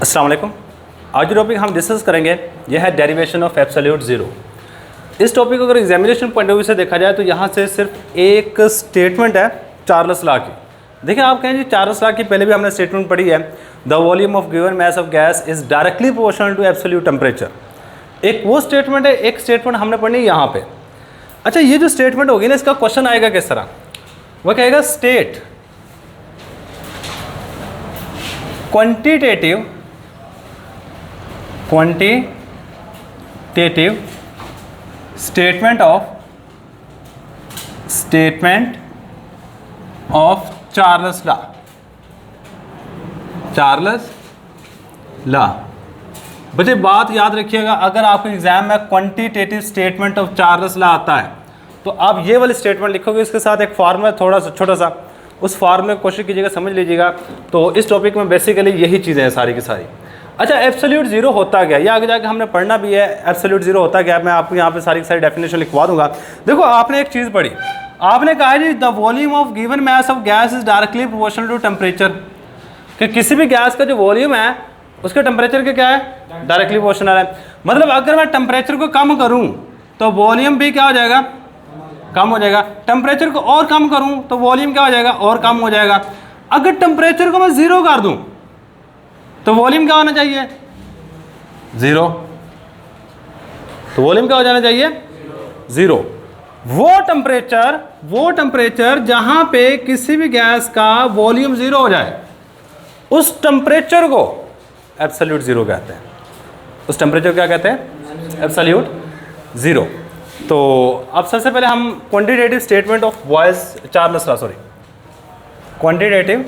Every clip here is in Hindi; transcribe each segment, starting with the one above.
अस्सलाम वालेकुम। आज जो टॉपिक हम डिस्कस करेंगे यह है डेरिवेशन ऑफ एब्सोल्यूट ज़ीरो। इस टॉपिक को अगर एग्जामिनेशन पॉइंट ऑफ व्यू से देखा जाए तो यहाँ से सिर्फ एक स्टेटमेंट है चार्ल्स लॉ की। देखिए आप कहें जी चार्ल्स लॉ की पहले भी हमने स्टेटमेंट पढ़ी है, the volume of given mass of gas is directly proportional to absolute temperature. एक वो स्टेटमेंट है, एक स्टेटमेंट हमने पढ़नी यहाँ पे। अच्छा, ये जो स्टेटमेंट होगी ना, इसका क्वेश्चन आएगा किस तरह, वह कहेगा state quantitative statement of Charles law. बच्चे बात याद रखिएगा, अगर आपको एग्जाम में quantitative statement of Charles law आता है तो आप ये वाली स्टेटमेंट लिखोगे, इसके साथ एक फार्मूला थोड़ा सा छोटा सा, उस फार्मूले को कोशिश कीजिएगा समझ लीजिएगा। तो इस टॉपिक में बेसिकली यही चीज़ें हैं सारी की सारी। अच्छा, एब्सोल्यूट जीरो होता क्या, या आगे जाके हमने पढ़ना भी है एब्सोल्यूट जीरो होता क्या। मैं आपको यहाँ पे सारी की सारी डेफिनेशन लिखवा दूंगा। देखो आपने एक चीज़ पढ़ी, आपने कहा जी the volume of given mass of gas is directly proportional to temperature, कि किसी भी गैस का जो वॉल्यूम है उसके टेम्परेचर के क्या है, डायरेक्टली प्रोपोर्शनल है। मतलब अगर मैं टेम्परेचर को कम करूँ तो वॉल्यूम भी क्या हो जाएगा, कम हो जाएगा। टेम्परेचर को और कम करूँ तो वॉल्यूम क्या हो जाएगा, और कम हो जाएगा। अगर टेम्परेचर को मैं ज़ीरो कर दूँ तो वॉल्यूम क्या होना चाहिए, ज़ीरो। तो वॉल्यूम क्या हो जाना चाहिए, ज़ीरो। वो टेम्परेचर जहां पे किसी भी गैस का वॉल्यूम ज़ीरो हो जाए उस टेम्परेचर को एब्सोल्यूट ज़ीरो कहते हैं। उस टेम्परेचर क्या कहते हैं, एब्सोल्यूट ज़ीरो। तो अब सबसे पहले हम quantitative statement of Charles law, quantitative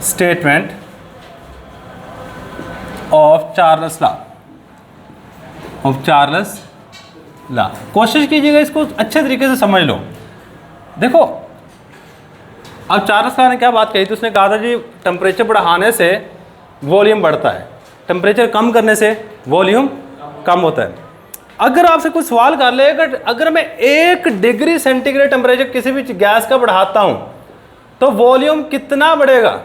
statement of Charles law. कोशिश कीजिएगा इसको अच्छे तरीके से समझ लो। देखो अब चार्ल्स लॉ ने क्या बात कही थी, उसने कहा था जी टेम्परेचर बढ़ाने से वॉल्यूम बढ़ता है, टेम्परेचर कम करने से वॉल्यूम कम होता है। अगर आपसे कुछ सवाल कर ले, अगर मैं 1 डिग्री सेंटीग्रेड टेम्परेचर किसी भी गैस का बढ़ाता हूं तो वॉल्यूम कितना बढ़ेगा,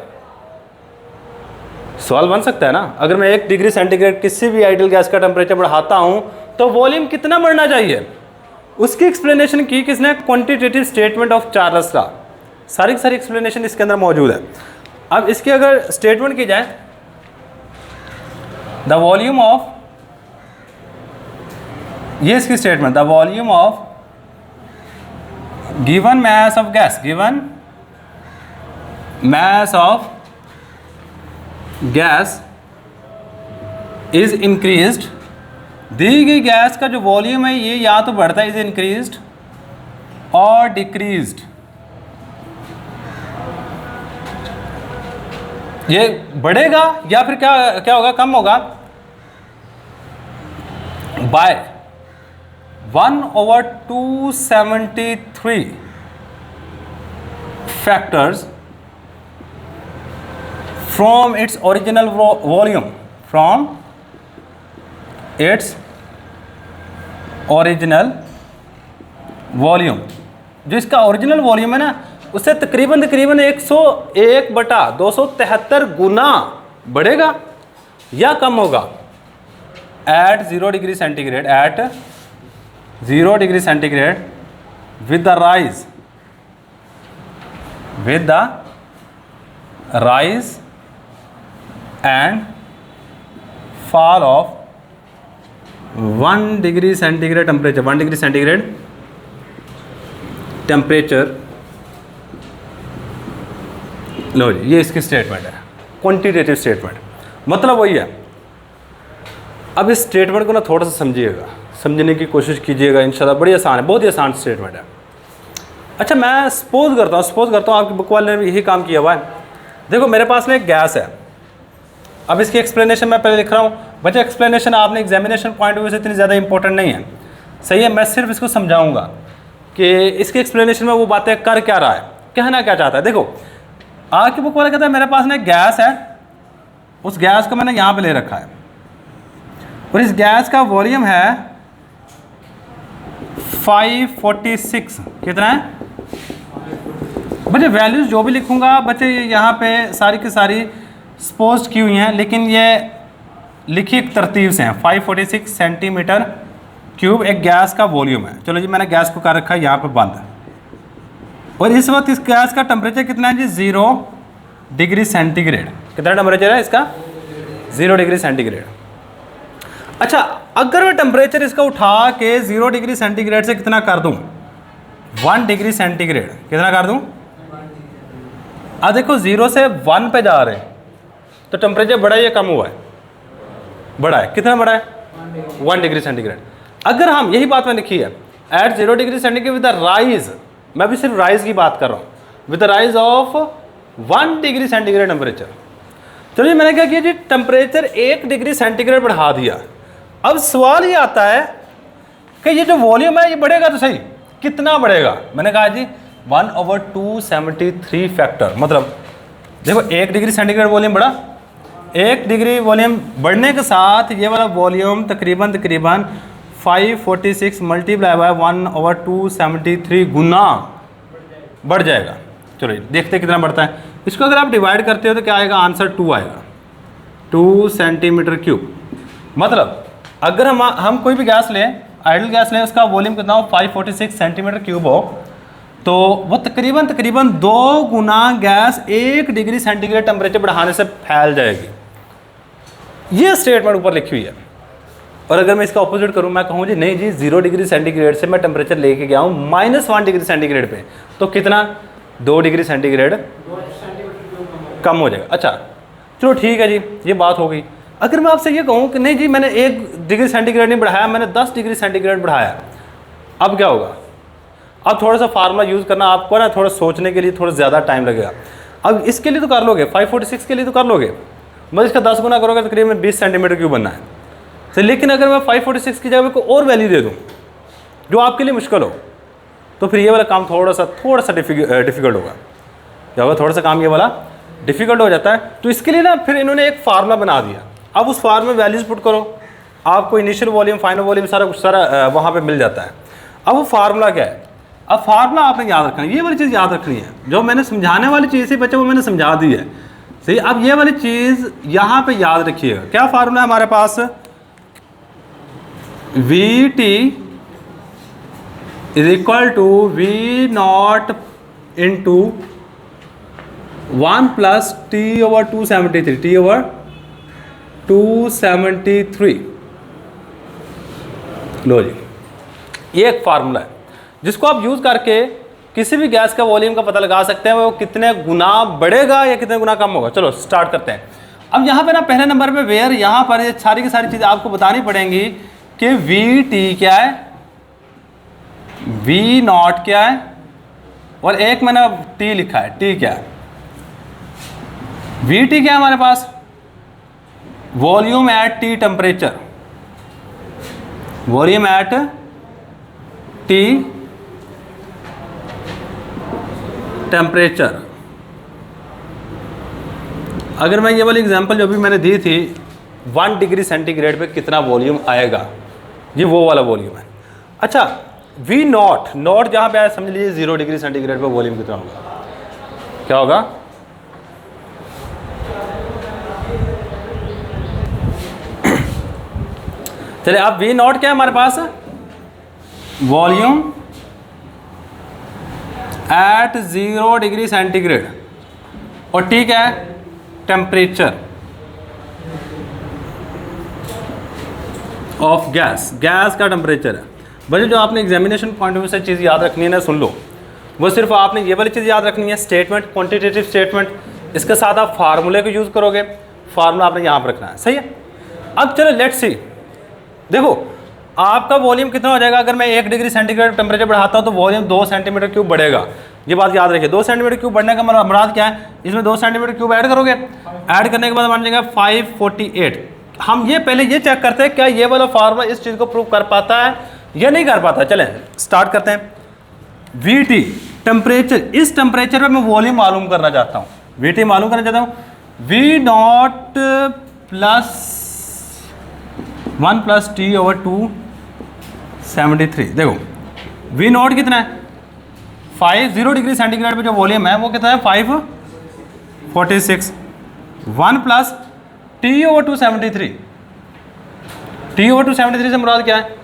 सवाल बन सकता है ना। अगर मैं 1 डिग्री सेंटीग्रेड किसी भी आइडियल गैस का टेम्परेचर बढ़ाता हूं तो वॉल्यूम कितना बढ़ना चाहिए, उसकी एक्सप्लेनेशन की किसने, quantitative statement of Charles law. सारी की सारी एक्सप्लेनेशन इसके अंदर मौजूद है। अब इसकी अगर स्टेटमेंट की जाए, द वॉल्यूम ऑफ, ये इसकी statement, the volume of given mass of gas, given mass of gas is increased. दी गई गैस का जो वॉल्यूम है ये या तो बढ़ता है, इज इंक्रीज्ड और डिक्रीज्ड। ये बढ़ेगा या फिर क्या होगा, कम होगा, by 1/273 factors from its original volume, from its original volume। जो इसका ओरिजिनल वॉल्यूम है ना उससे तकरीबन 101/273 गुना बढ़ेगा या कम होगा at 0 degree centigrade, at 0 degree centigrade with the rise and fall of 1 degree centigrade temperature, 1 degree centigrade temperature. लो जी, ये इसकी स्टेटमेंट है, क्वांटिटेटिव स्टेटमेंट। मतलब वही है। अब इस स्टेटमेंट को ना थोड़ा सा समझिएगा, समझने की कोशिश कीजिएगा, इंशाल्लाह बड़ी आसान है, बहुत ही आसान स्टेटमेंट है। अच्छा, मैं सपोज करता हूँ आपकी बुक वाले ने भी यही काम किया हुआ है। देखो मेरे पास में एक गैस है, अब इसकी एक्सप्लेनेशन मैं पहले लिख रहा हूँ। बच्चे एक्सप्लेनेशन आपने एग्जामिनेशन पॉइंट ऑफ व्यू से इतनी ज़्यादा इंपॉर्टेंट नहीं है, सही है। मैं सिर्फ इसको समझाऊंगा कि इसकी एक्सप्लेनेशन में वो बातें कर क्या रहा है, कहना क्या चाहता है। देखो आपकी बुक वाला कहता है मेरे पास में गैस है, उस गैस को मैंने यहाँ पे ले रखा है और इस गैस का वॉल्यूम है 546, कितना है बच्चे वैल्यूज़ जो भी लिखूंगा बच्चे यहाँ पे सारी की सारी सपोज की हुई हैं, लेकिन ये लिखी एक तरतीब से हैं। 546 सेंटीमीटर क्यूब एक गैस का वॉल्यूम है। चलो जी, मैंने गैस को कर रखा है यहाँ पे बंद, और इस वक्त इस गैस का टेम्परेचर कितना है जी? 0 डिग्री सेंटीग्रेड। कितना टेम्परेचर है इसका? 0 डिग्री सेंटीग्रेड। अच्छा, अगर मैं टेम्परेचर इसका उठा के 0 डिग्री सेंटीग्रेड से कितना कर दूं? 1 डिग्री सेंटीग्रेड। कितना कर दूं? अब देखो 0 से 1 पे जा रहे हैं तो टेम्परेचर बढ़ा है या कम हुआ है? बढ़ा है। कितना बढ़ा है? 1 डिग्री सेंटीग्रेड। अगर हम यही बात मैंने लिखी है at 0 degree centigrade with the rise, मैं भी सिर्फ राइज की बात कर रहा हूँ, with the rise of 1 degree centigrade temperature. चलिए मैंने क्या किया जी? टेम्परेचर 1 डिग्री सेंटीग्रेड बढ़ा दिया। अब सवाल ये आता है कि ये जो वॉल्यूम है ये बढ़ेगा तो सही, कितना बढ़ेगा? मैंने कहा जी 1/273 फैक्टर। मतलब देखो 1 डिग्री सेंटीग्रेड वॉल्यूम बढ़ा, 1 डिग्री वॉल्यूम बढ़ने के साथ ये वाला वॉल्यूम तकरीबन 546 मल्टीप्लाई बाय 1/273 गुना बढ़ जाएगा। चलो देखते कितना बढ़ता है। इसको अगर आप डिवाइड करते हो तो क्या आएगा? आंसर 2 आएगा, 2 सेंटीमीटर क्यूब। मतलब अगर हम कोई भी गैस लें, आइडल गैस लें, उसका वॉल्यूम कितना हो? 546 सेंटीमीटर क्यूब हो, तो वो तकरीबन 2 गुना गैस 1 डिग्री सेंटीग्रेड टेम्परेचर बढ़ाने से फैल जाएगी। ये स्टेटमेंट ऊपर लिखी हुई है। और अगर मैं इसका ऑपोजिट करूं, मैं कहूं जी नहीं जी 0 डिग्री सेंटीग्रेड से मैं टेम्परेचर लेके गया हूं -1 डिग्री सेंटीग्रेड पे, तो कितना? 2 डिग्री सेंटीग्रेड कम हो जाएगा। अच्छा चलो ठीक है जी, ये बात हो गई। अगर मैं आपसे ये कहूँ कि नहीं जी मैंने 1 डिग्री सेंटीग्रेड नहीं बढ़ाया, मैंने 10 डिग्री सेंटीग्रेड बढ़ाया, अब क्या होगा? अब थोड़ा सा फार्मूला यूज़ करना आपको ना, थोड़ा सोचने के लिए थोड़ा ज़्यादा टाइम लगेगा। अब इसके लिए तो कर लोगे, 546 के लिए तो कर लोगे, मतलब इसका 10 गुना करोगे तो तकरीबन 20 सेंटीमीटर क्यूब बनना है। तो लेकिन अगर मैं 546 की जगह को और वैल्यू दे दूँ जो आपके लिए मुश्किल हो, तो फिर ये वाला काम थोड़ा सा डिफ़िकल्ट होगा। क्या होगा? थोड़ा सा काम ये वाला डिफ़िकल्ट हो जाता है। तो इसके लिए ना फिर इन्होंने एक फार्मूला बना दिया। अब उस फार्मूले में वैल्यूज़ पुट करो, आपको इनिशियल वॉल्यूम, फाइनल वॉल्यूम सारा कुछ वहाँ पे मिल जाता है। अब वो फार्मूला क्या है? अब फार्मूला आपने याद रखना है, ये वाली चीज़ याद रखनी है। जो मैंने समझाने वाली चीज़ थी बच्चे, वो मैंने समझा दी है सही। अब ये वाली चीज़ यहाँ पे याद रखिएगा। क्या फार्मूला है हमारे पास? VT is equal to V0 into 1 + T/273, T/273। लो जी, ये एक फार्मूला है जिसको आप यूज़ करके किसी भी गैस का वॉल्यूम का पता लगा सकते हैं वो कितने गुना बढ़ेगा या कितने गुना कम होगा। चलो स्टार्ट करते हैं। अब यहाँ पे ना पहले नंबर पे वेयर, यहाँ पर ये सारी की सारी चीज़ें आपको बतानी पड़ेंगी कि VT क्या है, V0 क्या है, और एक मैंने T लिखा है, T क्या है? VT क्या है हमारे पास? Volume at T temperature, volume at T temperature. अगर मैं ये वाली एग्जांपल जो भी मैंने दी थी 1 डिग्री सेंटीग्रेड पे कितना वॉल्यूम आएगा, ये वो वाला वॉल्यूम है। अच्छा V0 नॉट जहाँ पे आया समझ लीजिए 0 डिग्री सेंटीग्रेड पे वॉल्यूम कितना होगा? क्या होगा? चलिए अब V0 क्या है हमारे पास? वॉल्यूम एट 0 डिग्री सेंटीग्रेड, और ठीक है टेम्परेचर ऑफ गैस, गैस का टेम्परेचर है। बल्कि जो आपने एग्जामिनेशन पॉइंट ऑफ व्यू से चीज़ याद रखनी है ना, सुन लो, वो सिर्फ आपने ये वाली चीज़ याद रखनी है, स्टेटमेंट, क्वांटिटेटिव स्टेटमेंट। इसके साथ आप फार्मूले को यूज़ करोगे, फार्मूला आपने यहाँ पर रखना है, सही है। अब चलो लेट्स सी, देखो आपका वॉल्यूम कितना हो जाएगा? अगर मैं 1 डिग्री सेंटीग्रेड टेम्परेचर बढ़ाता हूँ तो वॉल्यूम 2 सेंटीमीटर क्यूब बढ़ेगा। ये बात याद रखिए, 2 सेंटीमीटर क्यूब बढ़ने का मुराद क्या है? इसमें 2 सेंटीमीटर क्यूब ऐड करोगे, ऐड करने के बाद बन जाएगा 548। हम ये पहले ये चेक करते हैं क्या ये वाला फार्मूला इस चीज़ को प्रूव कर पाता है या नहीं कर पाता। चलें स्टार्ट करते हैं। VT टेम्परेचर, इस टेम्परेचर पे मैं वॉल्यूम मालूम करना चाहता हूँ, VT मालूम करना चाहता हूँ। V0 + 1 + T/273। देखो V0 कितना है? 0 डिग्री सेंटीग्रेड पे जो वॉल्यूम है वो कितना है 546। 1 प्लस T/273। T/273 से मुराद क्या है?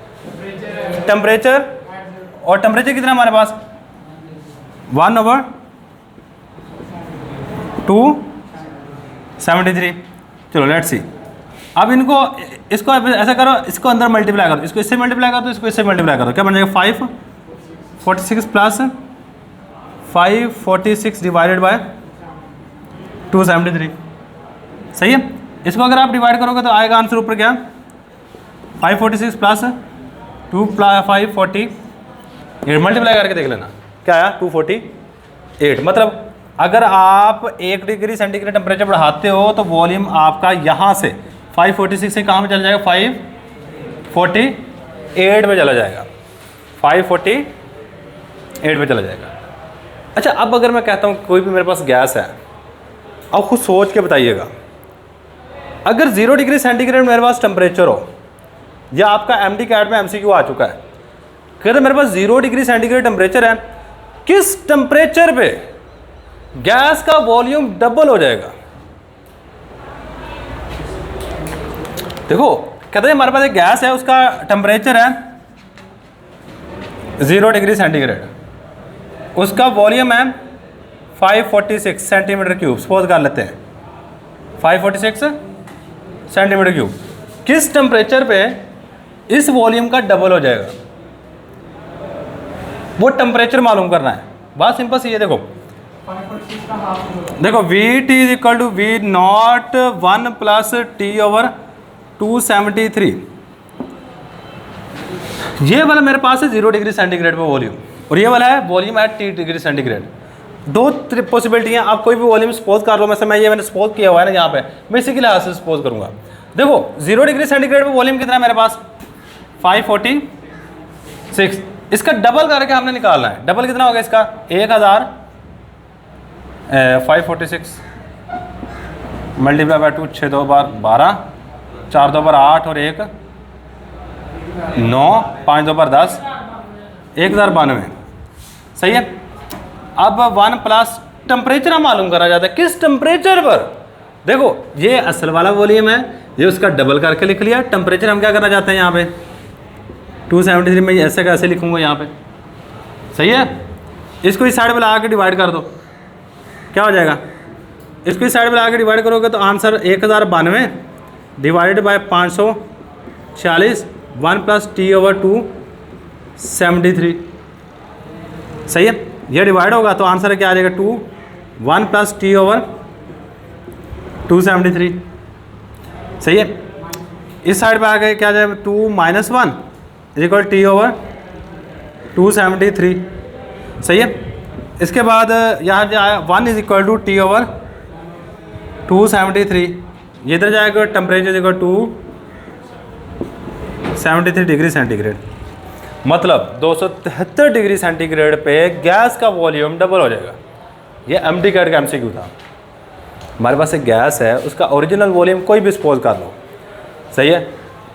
टेम्परेचर। और टेम्परेचर कितना हमारे पास 1/273। चलो लेट्स सी। अब इनको इसको ऐसा करो, इसको अंदर मल्टीप्लाई करो, इसको इससे मल्टीप्लाई करो, इसको इससे मल्टीप्लाई करो, क्या बन जाएगा 546 प्लस 546 डिवाइडेड बाय 273। सही है। इसको अगर आप डिवाइड करोगे तो आएगा आंसर ऊपर क्या 546 प्लस 540 मल्टीप्लाई करके देख लेना क्या आया 248। मतलब अगर आप 1 डिग्री सेंटीग्रेड टेम्परेचर बढ़ाते हो तो वॉल्यूम आपका यहाँ से 546 से कहाँ पे चला जाएगा 548 में चला जाएगा, 548 में चला जाएगा। अच्छा अब अगर मैं कहता हूँ कोई भी मेरे पास गैस है, अब खुद सोच के बताइएगा, अगर 0 डिग्री सेंटीग्रेड मेरे पास टेम्परेचर हो, या आपका MD कैट में MCQ आ चुका है, कहते मेरे पास 0 डिग्री सेंटीग्रेड टेम्परेचर है, किस टेम्परेचर पे गैस का वॉल्यूम डबल हो जाएगा? देखो कहते हैं हमारे पास एक गैस है, उसका टेम्परेचर है 0 डिग्री सेंटीग्रेड, उसका वॉल्यूम है 546 सेंटीमीटर क्यूब, सपोज कर लेते हैं 546 सेंटीमीटर क्यूब। किस टेम्परेचर पे इस वॉल्यूम का डबल हो जाएगा? वो टेम्परेचर मालूम करना है, बात सिंपल सी है। देखो VT is equal to V0 1 plus T/273। ये वाला मेरे पास है 0 डिग्री सेंटीग्रेड पे वॉल्यूम, और ये वाला है volume at T degree centigrade. दो पॉसिबिलिटी हैं, आप कोई भी वॉल्यूम सपोज कर लो। मैंने सपोज किया हुआ है ना यहाँ पे, मैं इसी के लिहाज से सपोज करूँगा। देखो 0 डिग्री सेंटीग्रेड पे वॉल्यूम कितना है मेरे पास 546, इसका डबल करके हमने निकालना है। डबल कितना होगा इसका 546 मल्टीप्लाई बाय 2, 6 2 बार 12, 4 2 बार 8 और 1 9, 5 2 बार 10, 1092। सही है। अब 1 प्लस टेम्परेचर हम मालूम करा जाता है, किस टेम्परेचर पर? देखो ये असल वाला वॉल्यूम है, ये उसका डबल करके लिख लिया। टेम्परेचर हम क्या करना चाहते हैं यहाँ पे 273 में ऐसे कैसे लिखूँगा यहाँ पे? सही है। इसको इस साइड में लगा के डिवाइड कर दो, क्या हो जाएगा? इसको इस साइड में लगा के डिवाइड करोगे तो answer 1092 divided by 546 1 plus T/273। सही है। ये डिवाइड होगा तो आंसर क्या आ जाएगा 2 1 प्लस T/273। सही है। इस साइड पे आ गए क्या जाएगा 2 माइनस 1 इज इक्वल T/273। सही है। इसके बाद यहाँ जो आया 1 इज इक्वल टू T/273, ये इधर जाएगा टेम्परेचर इक्वल 273 डिग्री सेंटीग्रेड। मतलब 273 डिग्री सेंटीग्रेड पे गैस का वॉल्यूम डबल हो जाएगा। ये MD कैट का MCQ था। हमारे पास एक गैस है, उसका ओरिजिनल वॉल्यूम कोई भी सपोज कर लो। सही है।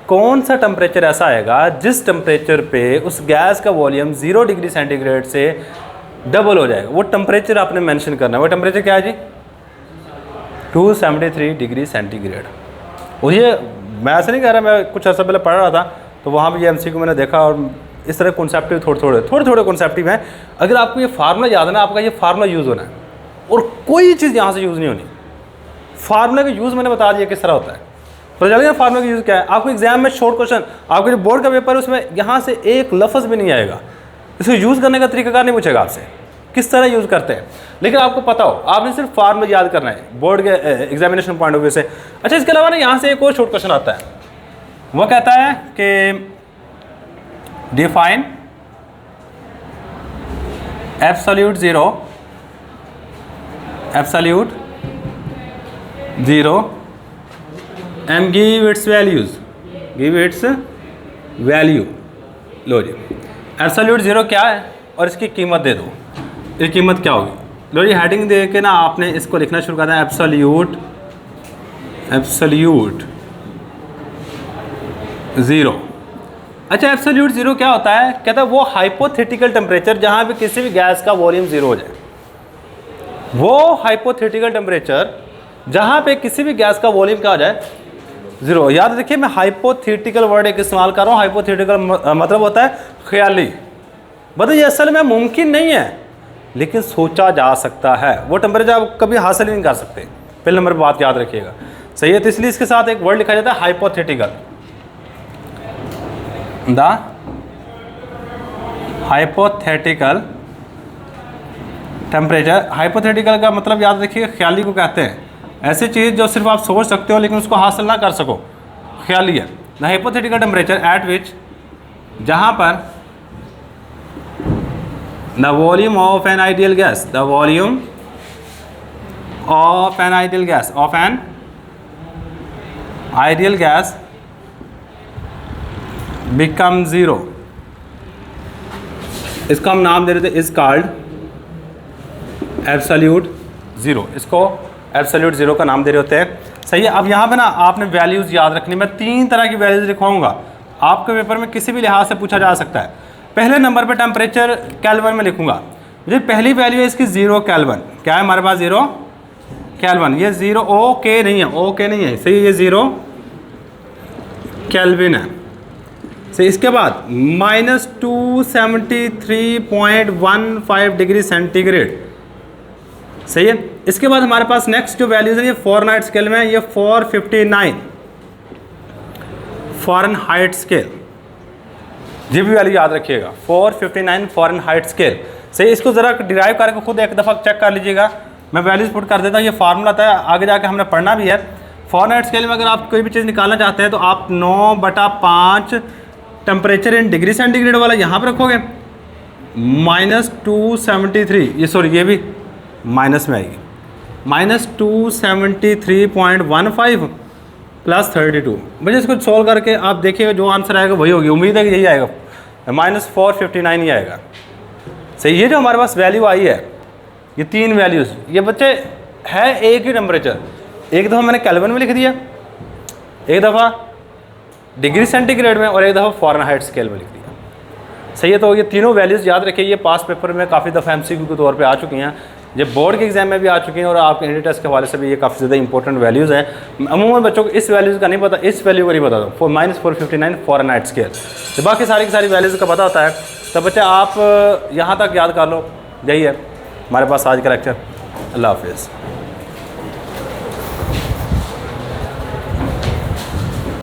कौन सा टेम्परेचर ऐसा आएगा जिस टेम्परेचर पे उस गैस का वॉल्यूम 0 डिग्री सेंटीग्रेड से डबल हो जाएगा? वो टेम्परेचर आपने मेंशन करना है। वो टेम्परेचर क्या है जी 273 डिग्री सेंटीग्रेड। और ये मैं ऐसा नहीं कह रहा, मैं कुछ अर्सा पहले पढ़ रहा था तो वहाँ भी ये MCQ मैंने देखा, और इस तरह कॉन्सेप्टिव थोड़े कॉन्सेप्टिव हैं। अगर आपको ये फार्मूला याद है ना, आपका ये फार्मूला यूज़ होना है और कोई चीज़ यहाँ से यूज़ नहीं होनी। फार्मूला का यूज़ मैंने बता दिया किस तरह होता है। तो चलिए फार्मूला का यूज़ क्या है। आपको एग्जाम में शॉर्ट क्वेश्चन, आपके जो बोर्ड का पेपर है उसमें यहाँ से एक लफ्ज़ भी नहीं आएगा, इसको यूज़ करने का तरीकाकार नहीं पूछेगा आपसे किस तरह यूज़ करते हैं, लेकिन आपको पता हो, आपने सिर्फ फार्मूला याद करना है बोर्ड के एग्जामिनेशन पॉइंट ऑफ व्यू से। अच्छा इसके अलावा ना यहाँ से एक और शॉर्ट क्वेश्चन आता है, वो कहता है कि define absolute zero and give its value. लो जी एब्सोल्यूट ज़ीरो क्या है और इसकी कीमत दे दो, इसकी कीमत क्या होगी? लो जी हेडिंग दे के ना आपने इसको लिखना शुरू करना है, एब्सोल्यूट ज़ीरो। अच्छा, एब्सोल्यूट जीरो क्या होता है? कहता है वो हाइपोथेटिकल टेम्परेचर जहाँ पे किसी भी गैस का वॉल्यूम जीरो हो जाए। वो हाइपोथेटिकल टेम्परेचर जहाँ पे किसी भी गैस का वॉल्यूम क्या हो जाए? जीरो। याद रखिए मैं हाइपोथेटिकल वर्ड एक इस्तेमाल कर रहा हूँ। हाइपोथेटिकल मतलब होता है ख्याली। मतलब ये असल में मुमकिन नहीं है लेकिन सोचा जा सकता है। वो टेम्परेचर आप कभी हासिल नहीं कर सकते। पहले नंबर पर बात याद रखिएगा, सही है। तो इसलिए इसके साथ एक वर्ड लिखा जाता है hypothetical. The hypothetical temperature. Hypothetical का मतलब याद रखिएगा ख्याली को कहते हैं। ऐसी चीज़ जो सिर्फ आप सोच सकते हो लेकिन उसको हासिल ना कर सको, ख्याली है। द हाइपोथेटिकल टेम्परेचर एट विच, जहाँ पर the volume of an ideal gas, the volume of an ideal gas, of an ideal gas become zero. इसका हम नाम दे रहे थे इज कॉल्ड एब्सोल्यूट ज़ीरो। इसको एब्सोल्यूट ज़ीरो का नाम दे रहे होते हैं, सही है। अब यहाँ पे ना आपने वैल्यूज़ याद रखनी। मैं 3 तरह की वैल्यूज़ लिखवाऊंगा, आपके पेपर में किसी भी लिहाज से पूछा जा सकता है। पहले नंबर पे टेम्परेचर केल्विन में लिखूंगा। जो पहली वैल्यू है इसकी 0 केल्विन। क्या है हमारे पास? 0 केल्विन। ये 0 ओके नहीं है, ओके नहीं है, सही। ये 0 केल्विन है, सही। इसके बाद -273.15 डिग्री सेंटीग्रेड, सही है। इसके बाद हमारे पास नेक्स्ट जो वैल्यूज है ये फ़ारेनहाइट स्केल में है। ये 459 फ़ारेनहाइट स्केल, ये भी वैल्यू याद रखिएगा। 459 फ़ारेनहाइट स्केल, सही। इसको ज़रा डिराइव करके खुद एक दफ़ा चेक कर लीजिएगा। मैं वैल्यूज पुट कर देता हूँ। ये फार्मूला था, आगे जाके हमने पढ़ना भी है। फ़ारेनहाइट स्केल में अगर आप कोई भी चीज़ निकालना चाहते हैं तो आप 9/5 टेम्परेचर इन डिग्री सेंटीग्रेड वाला यहाँ पर रखोगे। -273, ये सॉरी ये भी माइनस में आएगी। -273.15 + 32। भैया इसको सोल्व करके आप देखिएगा जो आंसर आएगा वही होगी। उम्मीद है कि यही आएगा, -459 ही आएगा, सही। ये जो हमारे पास वैल्यू आई है, ये 3 वैल्यूज़, ये बच्चे है एक ही टेम्परेचर। एक दफ़ा मैंने केल्विन में लिख दिया, एक दफ़ा डिग्री सेंटीग्रेड में, और एक दफ़ा फ़ारेनहाइट स्केल में लिख दिया, सही है। तो ये तीनों वैल्यूज़ याद रखिए। ये पास पेपर में काफ़ी दफ़ा MCQ के तौर पे आ चुकी हैं, ये बोर्ड के एग्जाम में भी आ चुकी हैं, और आपके इंटर टेस्ट के हवाले से भी ये काफ़ी ज़्यादा इंपॉर्टेंट वैल्यूज़ हैं। अमूमन बच्चों को इस वैल्यूज़ का नहीं पता, इस वैल्यू का नहीं पता था, -459 फ़ारेनहाइट स्केल। तो बाकी सारी की सारी वैल्यूज़ का पता होता है। तो बच्चे आप यहाँ तक याद कर लो, यही है हमारे पास आज का लेक्चर। अल्लाह हाफिज़।